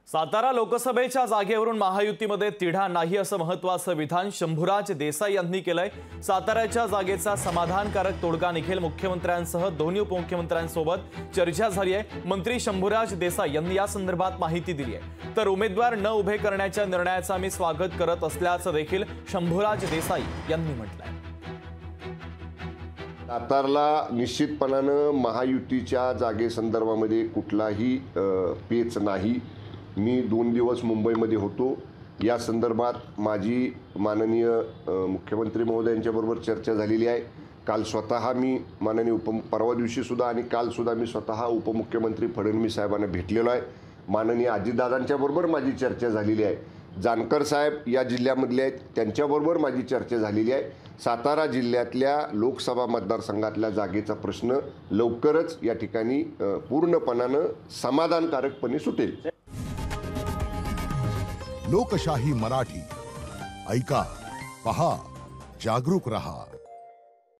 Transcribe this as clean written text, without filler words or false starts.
सातारा लोकसभेच्या जागेवरून महायुतीमध्ये तिढा नाही असं महत्त्वाचं विधान शंभूराज देसाई यांनी केलंय। साताऱ्याच्या जागेचा समाधानकारक तोडगा निघेल। मुख्यमंत्र्यांसह दोन्ही उपमुख्यमंत्र्यांसोबत चर्चा झाली आहे। मंत्री शंभूराज देसाई यांनी या संदर्भात माहिती दिली आहे। तर उमेदवार न उभे करण्याच्या निर्णयाचा मी स्वागत करत असल्याचं देखील शंभूराज देसाई यांनी म्हटलंय। सातारला निश्चितपणाने महायुतीच्या जागेसंदर्भामध्ये कुठलाही पेच नाही। मी 2 दिवस मुंबईमध्ये होतो। या संदर्भात माझी माननीय मुख्यमंत्री महोदयांच्याबरोबर चर्चा झालेली आहे। काल स्वतः मी माननीय परवा दिवशी सुद्धा आणि काल सुद्धा मी स्वतः उपमुख्यमंत्री फडणवीस साहेबांना भेटलेलो आहे। माननीय अजितदादांच्या बरोबर माझी चर्चा झालेली आहे। जानकर साहेब या जिल्ह्यामधले आहेत, त्यांच्याबरोबर माझी चर्चा झालेली आहे। सातारा जिल्ह्यातल्या लोकसभा मतदारसंघातल्या जागेचा प्रश्न लवकरच या ठिकाणी पूर्णपणाने समाधानकारकपणे सुटेल। लोकशाही मराठी ऐका, पहा, जागरूक रहा।